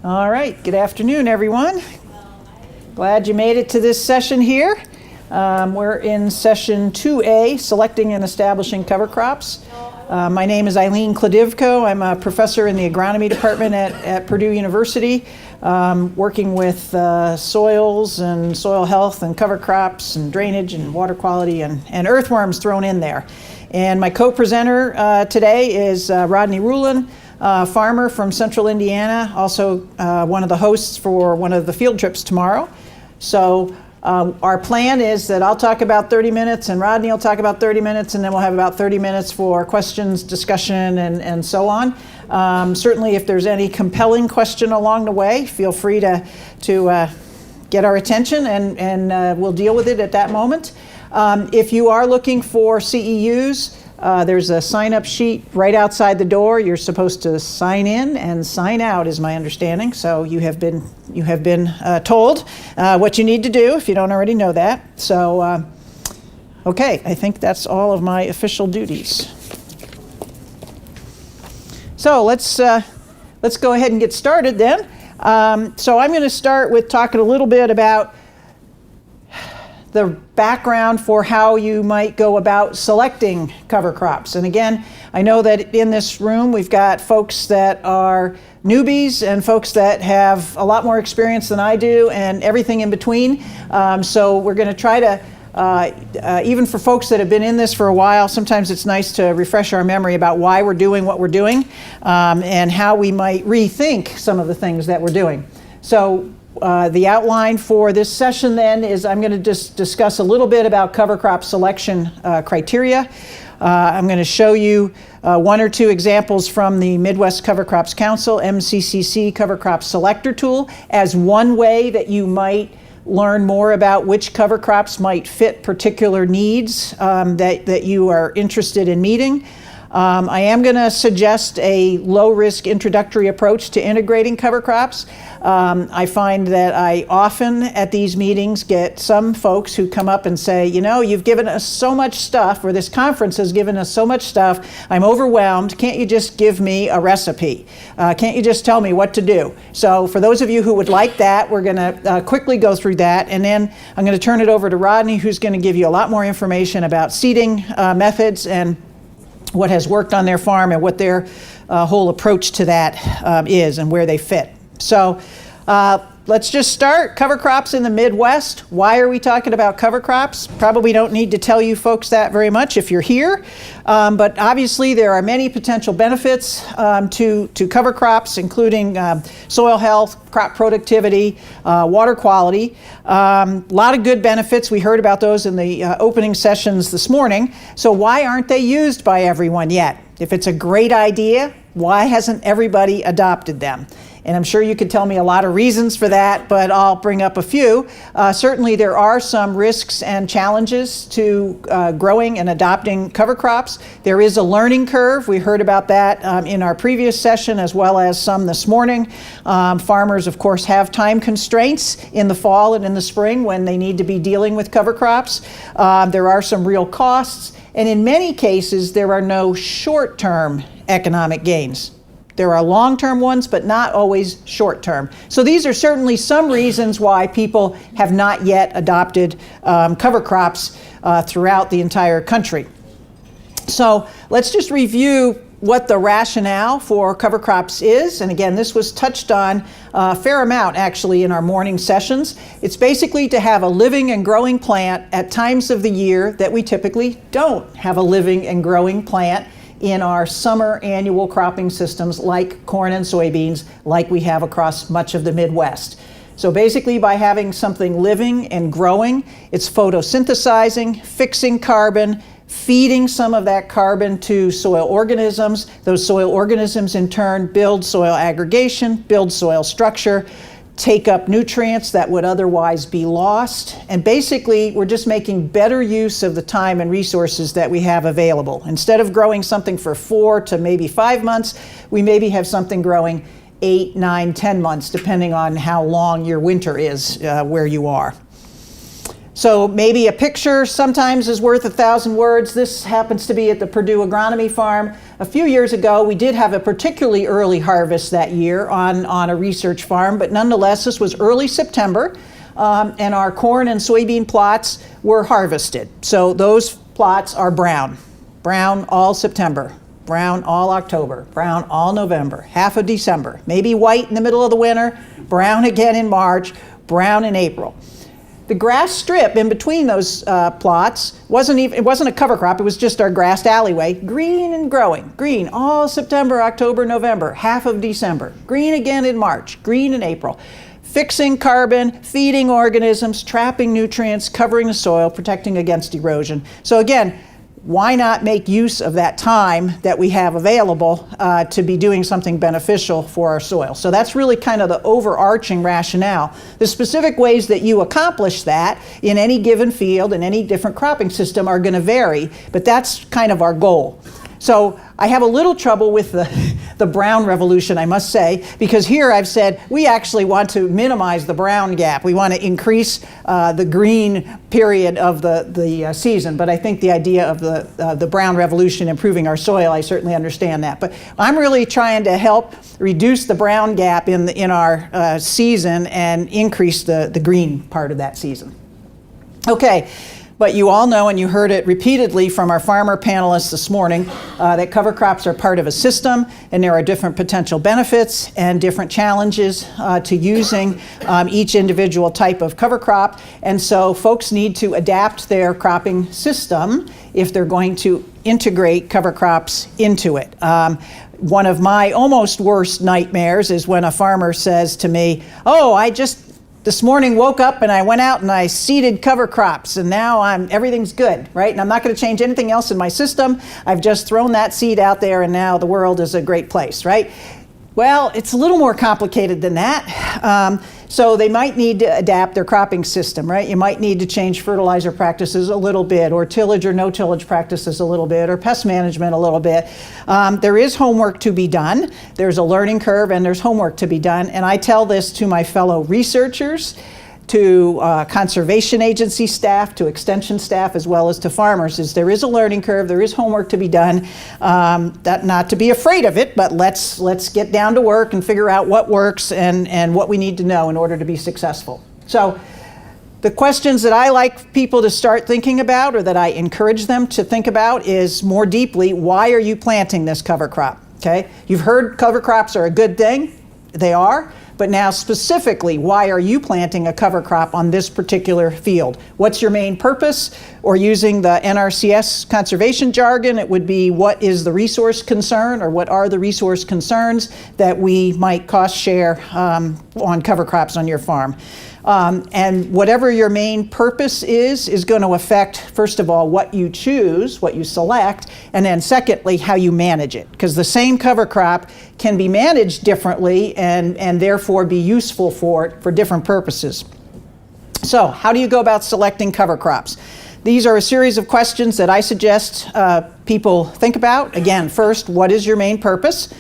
All right, good afternoon, everyone. Glad you made it to this session here. We're in session 2A, selecting and establishing cover crops. My name is Eileen Kladivko. I'm a professor in the agronomy department at Purdue University, working with soils and soil health and cover crops and drainage and water quality and earthworms thrown in there. And my co-presenter today is Rodney Rulin, farmer from central Indiana, also one of the hosts for one of the field trips tomorrow. So our plan is that I'll talk about 30 minutes and Rodney will talk about 30 minutes, and then we'll have about 30 minutes for questions, discussion, and so on. Certainly if there's any compelling question along the way, feel free to get our attention, and we'll deal with it at that moment. If you are looking for CEUs, there's a sign-up sheet right outside the door. You're supposed to sign in and sign out, is my understanding. So you have been told what you need to do if you don't already know that. So, okay, I think that's all of my official duties. So let's go ahead and get started then. So I'm going to start with talking a little bit about the background for how you might go about selecting cover crops. And again, I know that in this room we've got folks that are newbies and folks that have a lot more experience than I do and everything in between. So we're going to try to, even for folks that have been in this for a while, sometimes it's nice to refresh our memory about why we're doing what we're doing and how we might rethink some of the things that we're doing. So the outline for this session then is I'm going to just discuss a little bit about cover crop selection criteria. I'm going to show you one or two examples from the Midwest Cover Crops Council, MCCC Cover Crop Selector Tool, as one way that you might learn more about which cover crops might fit particular needs that you are interested in meeting. I am going to suggest a low-risk introductory approach to integrating cover crops. I find that I often at these meetings get some folks who come up and say, you know, you've given us so much stuff, or this conference has given us so much stuff, I'm overwhelmed, can't you just give me a recipe? Can't you just tell me what to do? So for those of you who would like that, we're going to quickly go through that, and then I'm going to turn it over to Rodney, who's going to give you a lot more information about seeding methods and what has worked on their farm and what their whole approach to that is and where they fit. So let's just start. Cover crops in the Midwest. Why are we talking about cover crops? Probably don't need to tell you folks that very much if you're here, but obviously there are many potential benefits to cover crops, including soil health, crop productivity, water quality. A lot of good benefits. We heard about those in the opening sessions this morning. So why aren't they used by everyone yet? If it's a great idea, why hasn't everybody adopted them? And I'm sure you could tell me a lot of reasons for that, but I'll bring up a few. Certainly there are some risks and challenges to growing and adopting cover crops. There is a learning curve. We heard about that in our previous session as well as some this morning. Farmers, of course, have time constraints in the fall and in the spring when they need to be dealing with cover crops. There are some real costs, and in many cases there are no short-term economic gains. There are long-term ones, but not always short-term. So these are certainly some reasons why people have not yet adopted cover crops throughout the entire country. So let's just review what the rationale for cover crops is. And again, this was touched on a fair amount actually in our morning sessions. It's basically to have a living and growing plant at times of the year that we typically don't have a living and growing plant in our summer annual cropping systems like corn and soybeans, like we have across much of the Midwest. So basically by having something living and growing, it's photosynthesizing, fixing carbon, feeding some of that carbon to soil organisms. Those soil organisms in turn build soil aggregation, build soil structure, take up nutrients that would otherwise be lost. And basically, we're just making better use of the time and resources that we have available. Instead of growing something for 4 to maybe 5 months, we maybe have something growing 8, 9, 10 months, depending on how long your winter is where you are. So maybe a picture sometimes is worth 1,000 words. This happens to be at the Purdue Agronomy Farm. A few years ago, we did have a particularly early harvest that year on a research farm, but nonetheless, this was early September, and our corn and soybean plots were harvested. So those plots are brown. Brown all September, brown all October, brown all November, half of December, maybe white in the middle of the winter, brown again in March, brown in April. The grass strip in between those plots it wasn't a cover crop, it was just our grassed alleyway, green and growing, green all September, October, November, half of December, green again in March, green in April. Fixing carbon, feeding organisms, trapping nutrients, covering the soil, protecting against erosion. So again, why not make use of that time that we have available to be doing something beneficial for our soil? So that's really kind of the overarching rationale. The specific ways that you accomplish that in any given field, in any different cropping system are going to vary, but that's kind of our goal. So I have a little trouble with the brown revolution, I must say, because here I've said we actually want to minimize the brown gap. We want to increase the green period of the season, but I think the idea of the brown revolution improving our soil, I certainly understand that. But I'm really trying to help reduce the brown gap in our season and increase the green part of that season. Okay. But you all know, and you heard it repeatedly from our farmer panelists this morning, that cover crops are part of a system, and there are different potential benefits and different challenges to using each individual type of cover crop. And so folks need to adapt their cropping system if they're going to integrate cover crops into it. One of my almost worst nightmares is when a farmer says to me, "Oh, I just this morning woke up and I went out and I seeded cover crops and now everything's good," right? And I'm not going to change anything else in my system. I've just thrown that seed out there and now the world is a great place, right? Well, it's a little more complicated than that. So they might need to adapt their cropping system, right? You might need to change fertilizer practices a little bit, or tillage or no tillage practices a little bit, or pest management a little bit. There is homework to be done. There's a learning curve and there's homework to be done. And I tell this to my fellow researchers, to conservation agency staff, to extension staff, as well as to farmers, is there is a learning curve, there is homework to be done. That not to be afraid of it, but let's get down to work and figure out what works and what we need to know in order to be successful. So the questions that I like people to start thinking about, or that I encourage them to think about, is more deeply, why are you planting this cover crop? Okay, you've heard cover crops are a good thing. They are. But now specifically, why are you planting a cover crop on this particular field? What's your main purpose? Or using the NRCS conservation jargon, it would be, what is the resource concern, or what are the resource concerns that we might cost share on cover crops on your farm? And whatever your main purpose is going to affect, first of all, what you choose, what you select, and then secondly, how you manage it. Because the same cover crop can be managed differently and therefore be useful for different purposes. So how do you go about selecting cover crops? These are a series of questions that I suggest people think about. Again, first, what is your main purpose?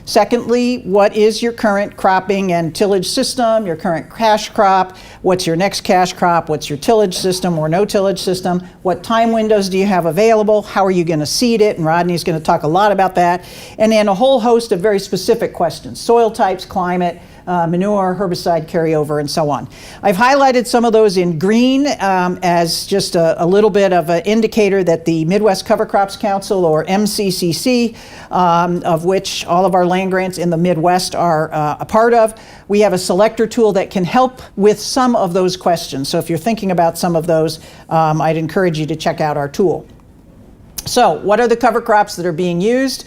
Secondly, what is your current cropping and tillage system, your current cash crop? What's your next cash crop? What's your tillage system or no tillage system? What time windows do you have available? How are you going to seed it? And Rodney's going to talk a lot about that. And then a whole host of very specific questions: soil types, climate, manure, herbicide carryover, and so on. I've highlighted some of those in green as just a little bit of an indicator that the Midwest Cover Crops Council, or MCCC, of which all of our land grants in the Midwest are a part of, we have a selector tool that can help with some of those questions. So if you're thinking about some of those, I'd encourage you to check out our tool. So what are the cover crops that are being used?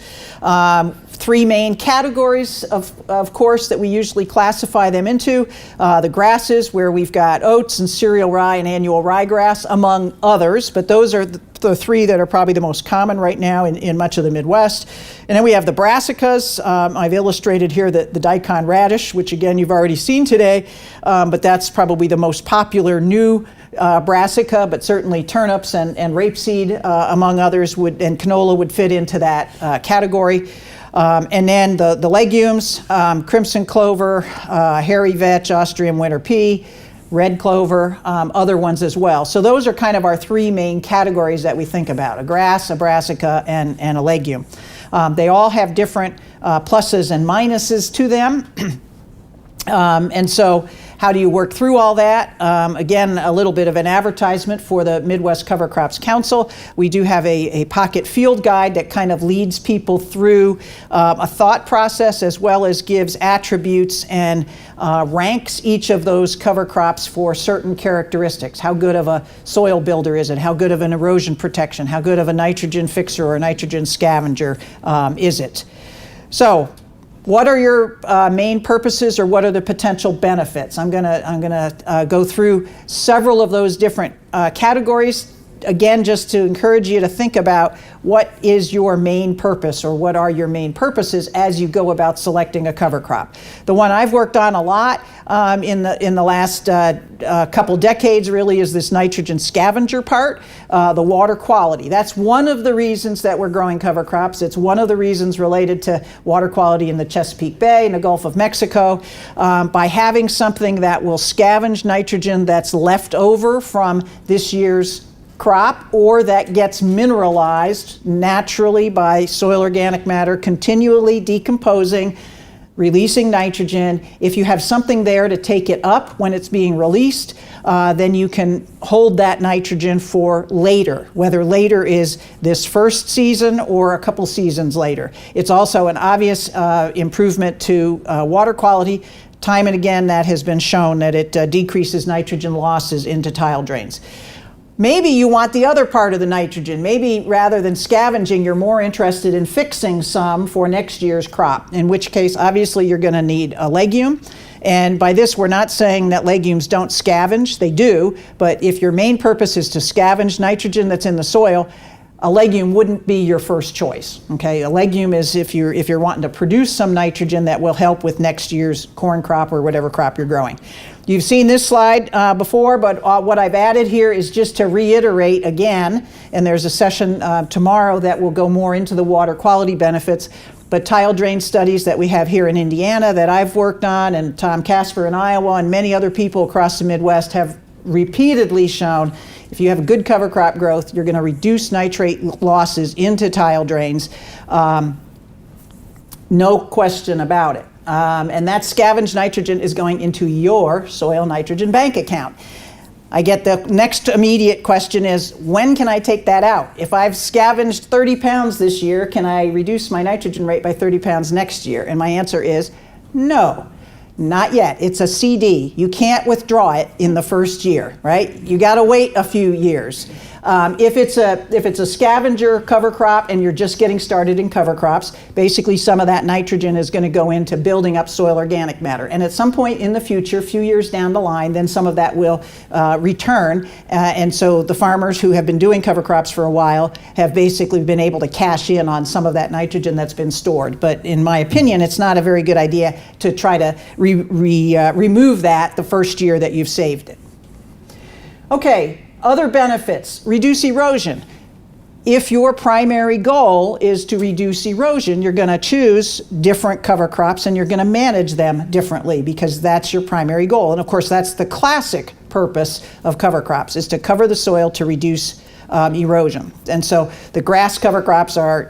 Three main categories, of course, that we usually classify them into. The grasses, where we've got oats and cereal rye and annual ryegrass, among others, but those are the three that are probably the most common right now in much of the Midwest. And then we have the brassicas. I've illustrated here the daikon radish, which again you've already seen today, but that's probably the most popular new brassica, but certainly turnips and rapeseed, among others, and canola would fit into that category. And then the legumes, crimson clover, hairy vetch, Austrian winter pea, red clover, other ones as well. So those are kind of our three main categories that we think about: a grass, a brassica, and a legume. They all have different pluses and minuses to them. And so how do you work through all that? Again, a little bit of an advertisement for the Midwest Cover Crops Council. We do have a pocket field guide that kind of leads people through a thought process, as well as gives attributes and ranks each of those cover crops for certain characteristics. How good of a soil builder is it? How good of an erosion protection? How good of a nitrogen fixer or a nitrogen scavenger is it? So, what are your main purposes, or what are the potential benefits? I'm gonna go through several of those different categories. Again, just to encourage you to think about what is your main purpose, or what are your main purposes as you go about selecting a cover crop. The one I've worked on a lot in the last couple decades really is this nitrogen scavenger part, the water quality. That's one of the reasons that we're growing cover crops. It's one of the reasons related to water quality in the Chesapeake Bay and the Gulf of Mexico. By having something that will scavenge nitrogen that's left over from this year's crop, or that gets mineralized naturally by soil organic matter continually decomposing, releasing nitrogen. If you have something there to take it up when it's being released, then you can hold that nitrogen for later, whether later is this first season or a couple seasons later. It's also an obvious improvement to water quality. Time and again, that has been shown that it decreases nitrogen losses into tile drains. Maybe you want the other part of the nitrogen. Maybe rather than scavenging, you're more interested in fixing some for next year's crop, in which case, obviously, you're going to need a legume. And by this, we're not saying that legumes don't scavenge. They do. But if your main purpose is to scavenge nitrogen that's in the soil, a legume wouldn't be your first choice. Okay, a legume is if you're wanting to produce some nitrogen that will help with next year's corn crop or whatever crop you're growing. You've seen this slide before, but what I've added here is just to reiterate again, and there's a session tomorrow that will go more into the water quality benefits, but tile drain studies that we have here in Indiana that I've worked on, and Tom Casper in Iowa, and many other people across the Midwest have repeatedly shown if you have a good cover crop growth, you're going to reduce nitrate losses into tile drains. No question about it. And that scavenged nitrogen is going into your soil nitrogen bank account. I get the next immediate question is, when can I take that out? If I've scavenged 30 pounds this year, can I reduce my nitrogen rate by 30 pounds next year? And my answer is no. Not yet. It's a CD. You can't withdraw it in the first year, right? You got to wait a few years. If it's a scavenger cover crop and you're just getting started in cover crops, basically some of that nitrogen is going to go into building up soil organic matter. And at some point in the future, a few years down the line, then some of that will return. And so the farmers who have been doing cover crops for a while have basically been able to cash in on some of that nitrogen that's been stored. But in my opinion, it's not a very good idea to try to remove that the first year that you've saved it. Okay. Other benefits, reduce erosion. If your primary goal is to reduce erosion, you're going to choose different cover crops and you're going to manage them differently because that's your primary goal. And of course, that's the classic purpose of cover crops, is to cover the soil to reduce erosion. And so the grass cover crops are,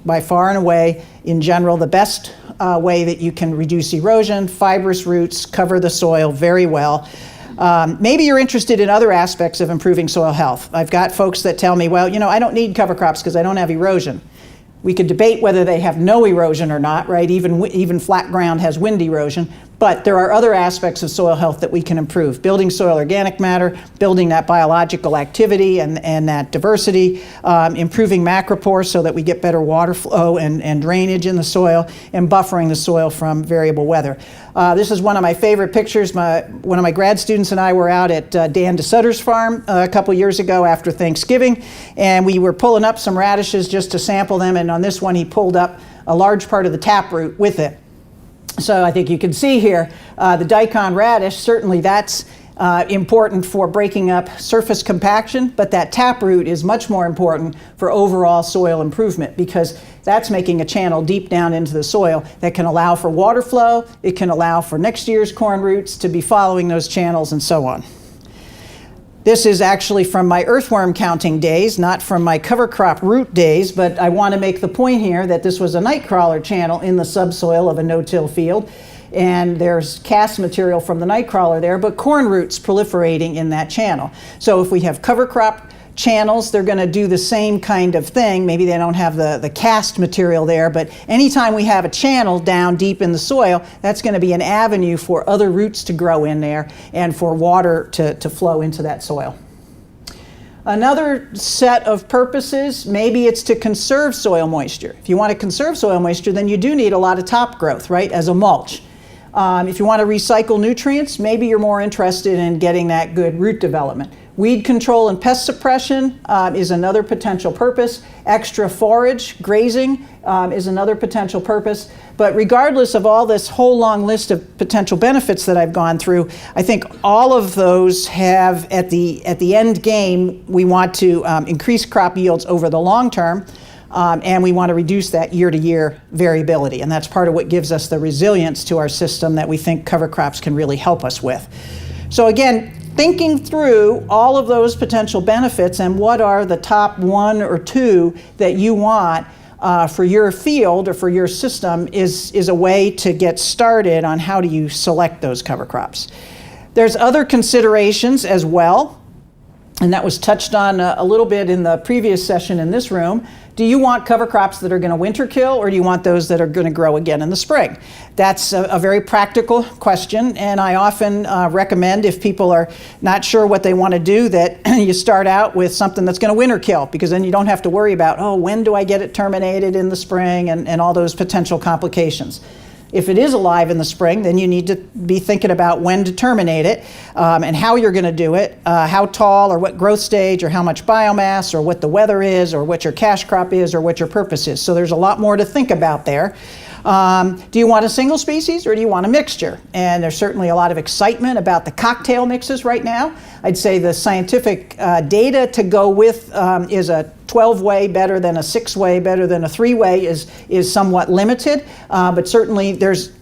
by far and away, in general, the best way that you can reduce erosion. Fibrous roots cover the soil very well. Maybe you're interested in other aspects of improving soil health. I've got folks that tell me, well, I don't need cover crops because I don't have erosion. We could debate whether they have no erosion or not, right? Even flat ground has wind erosion. But there are other aspects of soil health that we can improve. Building soil organic matter, building that biological activity and that diversity, improving macropore so that we get better water flow and drainage in the soil, and buffering the soil from variable weather. This is one of my favorite pictures. One of my grad students and I were out at Dan DeSutter's farm a couple years ago after Thanksgiving, and we were pulling up some radishes just to sample them, and on this one he pulled up a large part of the taproot with it. So I think you can see here the daikon radish, certainly that's important for breaking up surface compaction, but that taproot is much more important for overall soil improvement, because that's making a channel deep down into the soil that can allow for water flow, it can allow for next year's corn roots to be following those channels, and so on. This is actually from my earthworm counting days, not from my cover crop root days, but I want to make the point here that this was a nightcrawler channel in the subsoil of a no-till field, and there's cast material from the nightcrawler there, but corn roots proliferating in that channel. So if we have cover crop channels, they're going to do the same kind of thing. Maybe they don't have the cast material there, but anytime we have a channel down deep in the soil, that's going to be an avenue for other roots to grow in there and for water to flow into that soil. Another set of purposes, maybe it's to conserve soil moisture. If you want to conserve soil moisture, then you do need a lot of top growth, right, as a mulch. If you want to recycle nutrients, maybe you're more interested in getting that good root development. Weed control and pest suppression is another potential purpose. Extra forage, grazing is another potential purpose. But regardless of all this whole long list of potential benefits that I've gone through, I think all of those have, at the end game, we want to increase crop yields over the long term, and we want to reduce that year-to-year variability. And that's part of what gives us the resilience to our system that we think cover crops can really help us with. So again, thinking through all of those potential benefits and what are the top one or two that you want for your field or for your system is a way to get started on how do you select those cover crops. There's other considerations as well, and that was touched on a little bit in the previous session in this room. Do you want cover crops that are going to winter kill, or do you want those that are going to grow again in the spring? That's a very practical question, and I often recommend, if people are not sure what they want to do, that you start out with something that's going to winter kill, because then you don't have to worry about, oh, when do I get it terminated in the spring, and all those potential complications. If it is alive in the spring, then you need to be thinking about when to terminate it and how you're going to do it, how tall or what growth stage or how much biomass or what the weather is or what your cash crop is or what your purpose is. So there's a lot more to think about there. Do you want a single species or do you want a mixture? And there's certainly a lot of excitement about the cocktail mixes right now. I'd say the scientific data to go with is a 12-way better than a 6-way better than a 3-way is somewhat limited, but certainly there's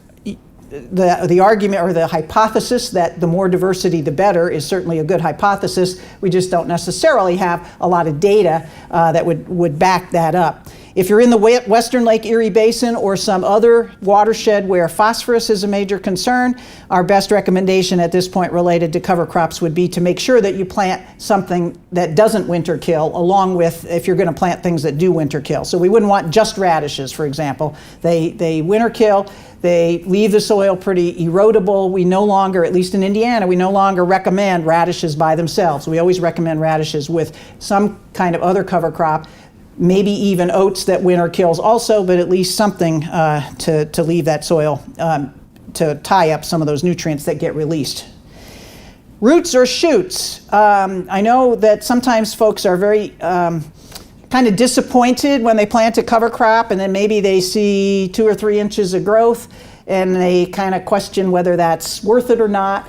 the argument or the hypothesis that the more diversity the better is certainly a good hypothesis. We just don't necessarily have a lot of data that would back that up. If you're in the Western Lake Erie Basin or some other watershed where phosphorus is a major concern, our best recommendation at this point related to cover crops would be to make sure that you plant something that doesn't winter kill, along with if you're going to plant things that do winter kill. So we wouldn't want just radishes, for example. They winter kill. They leave the soil pretty erodible. We no longer, at least in Indiana, we no longer recommend radishes by themselves. We always recommend radishes with some kind of other cover crop, maybe even oats that winter kills also, but at least something to leave that soil to tie up some of those nutrients that get released. Roots or shoots. I know that sometimes folks are very kind of disappointed when they plant a cover crop and then maybe they see 2 or 3 inches of growth and they kind of question whether that's worth it or not.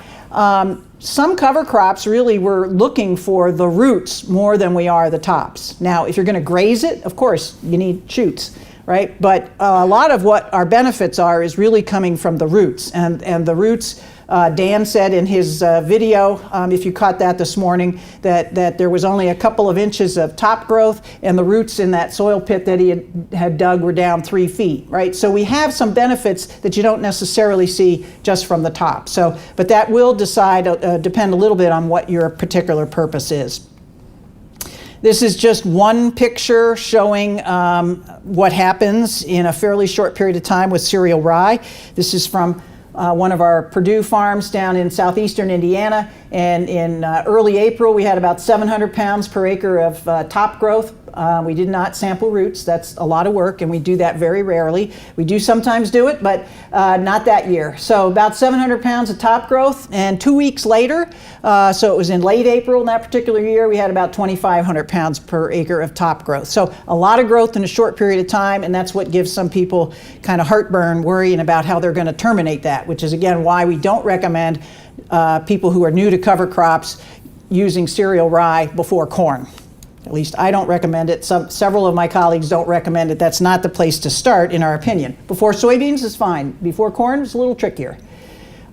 Some cover crops really we're looking for the roots more than we are the tops. Now, if you're going to graze it, of course, you need shoots, right? But a lot of what our benefits are is really coming from the roots. And the roots, Dan said in his video, if you caught that this morning, that there was only a couple of inches of top growth and the roots in that soil pit that he had dug were down 3 feet, right? So we have some benefits that you don't necessarily see just from the top. So, but that will depend a little bit on what your particular purpose is. This is just one picture showing what happens in a fairly short period of time with cereal rye. This is from one of our Purdue farms down in southeastern Indiana, and in early April we had about 700 pounds per acre of top growth We did not sample roots. That's a lot of work, and we do that very rarely. We do sometimes do it, but not that year. So about 700 pounds of top growth, and 2 weeks later, so it was in late April in that particular year, we had about 2,500 pounds per acre of top growth. So a lot of growth in a short period of time, and that's what gives some people kind of heartburn worrying about how they're going to terminate that, which is again why we don't recommend people who are new to cover crops using cereal rye before corn. At least I don't recommend it. Several of my colleagues don't recommend it. That's not the place to start, in our opinion. Before soybeans is fine. Before corn is a little trickier.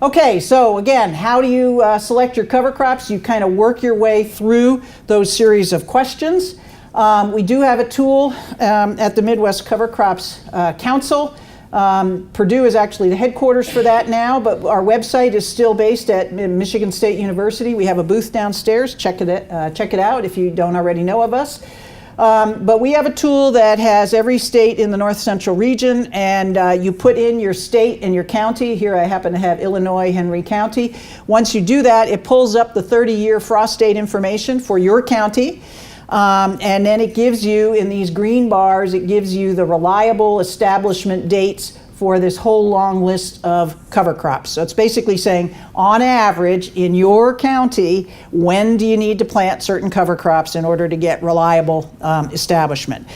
Okay, so again, how do you select your cover crops? You kind of work your way through those series of questions. We do have a tool at the Midwest Cover Crops Council. Purdue is actually the headquarters for that now, but our website is still based at Michigan State University. We have a booth downstairs. Check it out if you don't already know of us. But we have a tool that has every state in the north central region, and you put in your state and your county. Here I happen to have Illinois, Henry County. Once you do that, it pulls up the 30-year frost date information for your county. And then it gives you, in these green bars, it gives you the reliable establishment dates for this whole long list of cover crops. So it's basically saying, on average, in your county, when do you need to plant certain cover crops in order to get reliable establishment?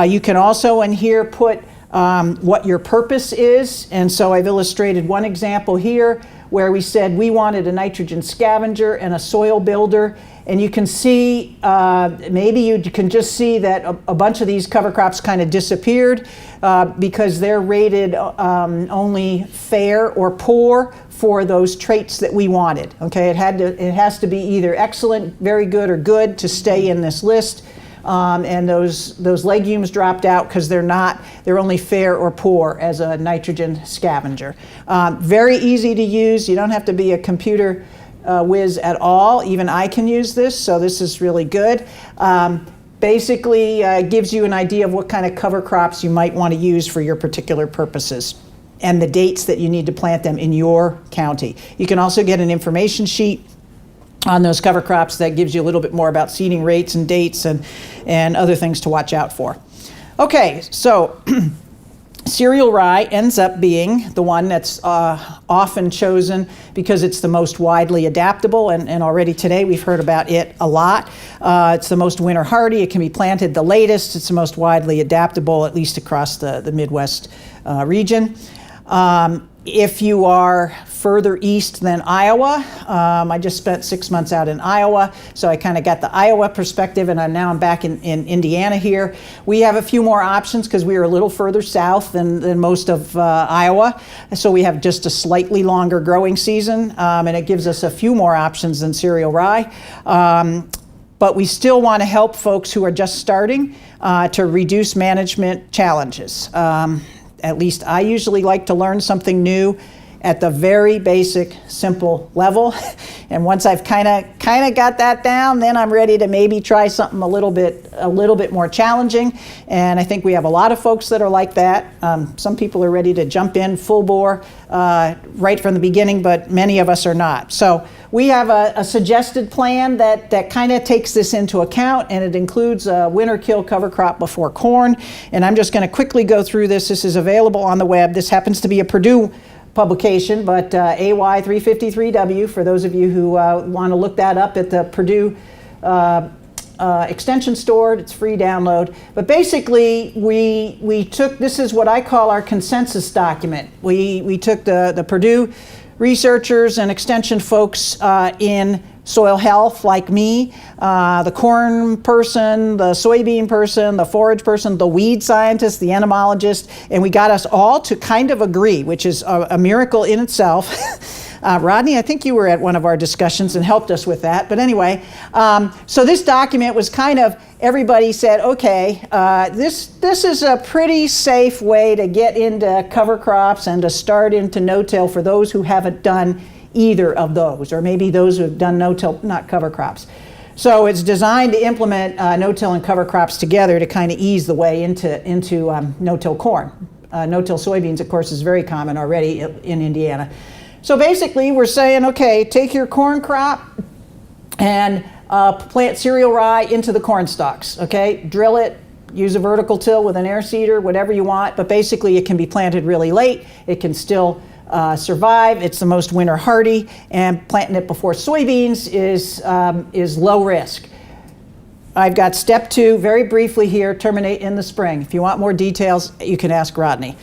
You can also in here put what your purpose is. And so I've illustrated one example here where we said we wanted a nitrogen scavenger and a soil builder. And you can see, maybe you can just see that a bunch of these cover crops kind of disappeared because they're rated only fair or poor for those traits that we wanted. Okay, it has to be either excellent, very good, or good to stay in this list. And those legumes dropped out because they're only fair or poor as a nitrogen scavenger. Very easy to use. You don't have to be a computer whiz at all. Even I can use this, so this is really good. Basically gives you an idea of what kind of cover crops you might want to use for your particular purposes and the dates that you need to plant them in your county. You can also get an information sheet on those cover crops that gives you a little bit more about seeding rates and dates and other things to watch out for. Okay, so cereal rye ends up being the one that's often chosen because it's the most widely adaptable, and already today we've heard about it a lot. It's the most winter hardy. It can be planted the latest. It's the most widely adaptable, at least across the Midwest region. If you are further east than Iowa, I just spent 6 months out in Iowa, so I kind of got the Iowa perspective, and now I'm back in Indiana here. We have a few more options because we are a little further south than most of Iowa, so we have just a slightly longer growing season, and it gives us a few more options than cereal rye. But we still want to help folks who are just starting to reduce management challenges. At least I usually like to learn something new at the very basic, simple level. And once I've kind of got that down, then I'm ready to maybe try something a little bit more challenging. And I think we have a lot of folks that are like that. Some people are ready to jump in full bore right from the beginning, but many of us are not. So we have a suggested plan that kind of takes this into account, and it includes a winter kill cover crop before corn. And I'm just going to quickly go through this. This is available on the web. This happens to be a Purdue publication, but AY353W, for those of you who want to look that up at the Purdue extension store, it's free download. But basically, we took, this is what I call our consensus document. We took the Purdue researchers and extension folks in soil health like me, the corn person, the soybean person, the forage person, the weed scientist, the entomologist, and we got us all to kind of agree, which is a miracle in itself. Rodney, I think you were at one of our discussions and helped us with that. But anyway, so this document was kind of, everybody said, okay, this is a pretty safe way to get into cover crops and to start into no-till for those who haven't done either of those, or maybe those who have done no-till, not cover crops. So it's designed to implement no-till and cover crops together to kind of ease the way into no-till corn. No-till soybeans, of course, is very common already in Indiana. So basically, we're saying, okay, take your corn crop and plant cereal rye into the corn stalks, okay? Drill it, use a vertical till with an air seeder, whatever you want, but basically it can be planted really late. It can still survive. It's the most winter hardy, and planting it before soybeans is low risk. I've got step 2 very briefly here, terminate in the spring. If you want more details, you can ask Rodney.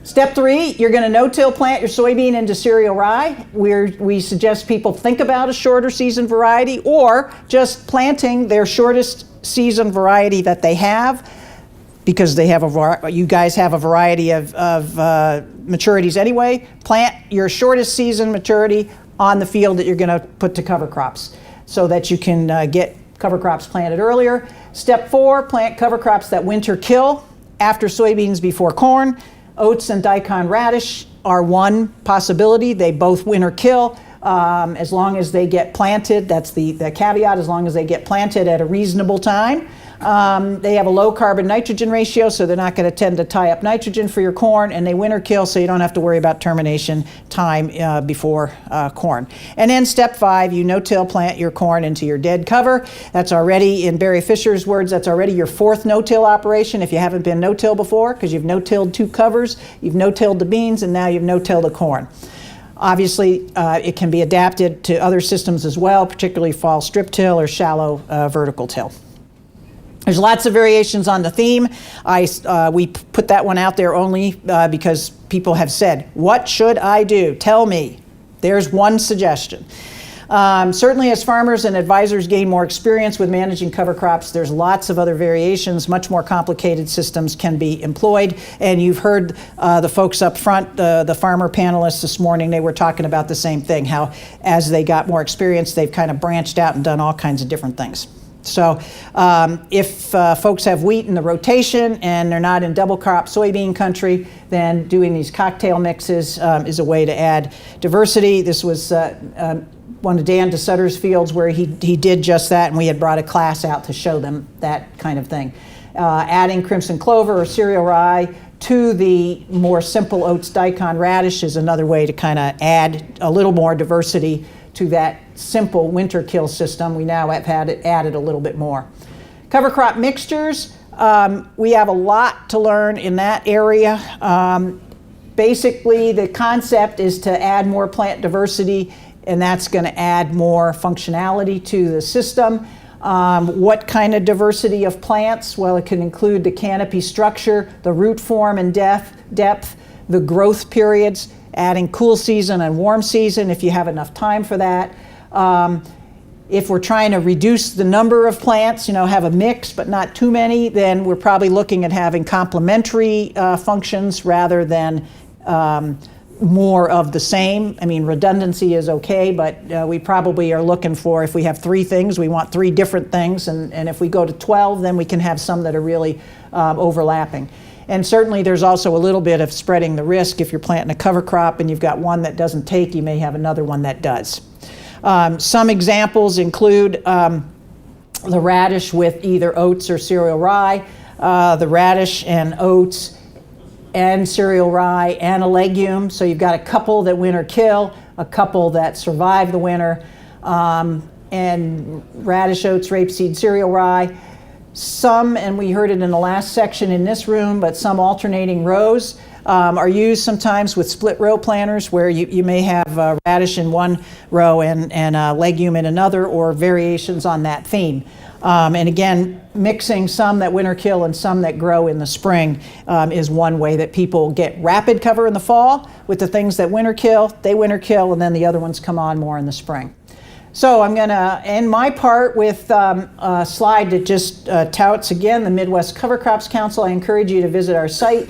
Step 3, you're going to no-till plant your soybean into cereal rye. We suggest people think about a shorter season variety or just planting their shortest season variety that they have, because they have you guys have a variety of maturities anyway. Plant your shortest season maturity on the field that you're going to put to cover crops so that you can get cover crops planted earlier. Step 4, plant cover crops that winter kill after soybeans before corn. Oats and daikon radish are one possibility. They both winter kill as long as they get planted. That's the caveat, as long as they get planted at a reasonable time. They have a low carbon nitrogen ratio, so they're not going to tend to tie up nitrogen for your corn, and they winter kill, so you don't have to worry about termination time before corn. And then step 5, you no-till plant your corn into your dead cover. That's already, in Barry Fisher's words, that's already your 4th no-till operation if you haven't been no-till before, because you've no-tilled 2 covers, you've no-tilled the beans, and now you've no-tilled the corn. Obviously, it can be adapted to other systems as well, particularly fall strip till or shallow vertical till. There's lots of variations on the theme. We put that one out there only because people have said, what should I do? Tell me. There's one suggestion. Certainly as farmers and advisors gain more experience with managing cover crops, there's lots of other variations. Much more complicated systems can be employed. And you've heard the folks up front, the farmer panelists this morning, they were talking about the same thing, how as they got more experience, they've kind of branched out and done all kinds of different things. So if folks have wheat in the rotation and they're not in double crop soybean country, then doing these cocktail mixes is a way to add diversity. This was one of Dan DeSutter's fields where he did just that, and we had brought a class out to show them that kind of thing. Adding crimson clover or cereal rye to the more simple oats daikon radish is another way to kind of add a little more diversity to that simple winter kill system. We now have had it added a little bit more. Cover crop mixtures, we have a lot to learn in that area. Basically, the concept is to add more plant diversity, and that's going to add more functionality to the system. What kind of diversity of plants? Well, it can include the canopy structure, the root form and depth, the growth periods, adding cool season and warm season if you have enough time for that. If we're trying to reduce the number of plants, have a mix but not too many, then we're probably looking at having complementary functions rather than more of the same. I mean, redundancy is okay, but we probably are looking for, if we have 3 things, we want 3 different things, and if we go to 12, then we can have some that are really overlapping. And certainly there's also a little bit of spreading the risk. If you're planting a cover crop and you've got one that doesn't take, you may have another one that does. Some examples include the radish with either oats or cereal rye, the radish and oats and cereal rye and a legume. So you've got a couple that winter kill, a couple that survive the winter, and radish, oats, rapeseed, cereal rye. Some, and we heard it in the last section in this room, but some alternating rows are used sometimes with split row planters where you may have radish in one row and legume in another, or variations on that theme. And again, mixing some that winter kill and some that grow in the spring is one way that people get rapid cover in the fall with the things that winter kill, and then the other ones come on more in the spring. So I'm going to end my part with a slide that just touts again the Midwest Cover Crops Council. I encourage you to visit our site.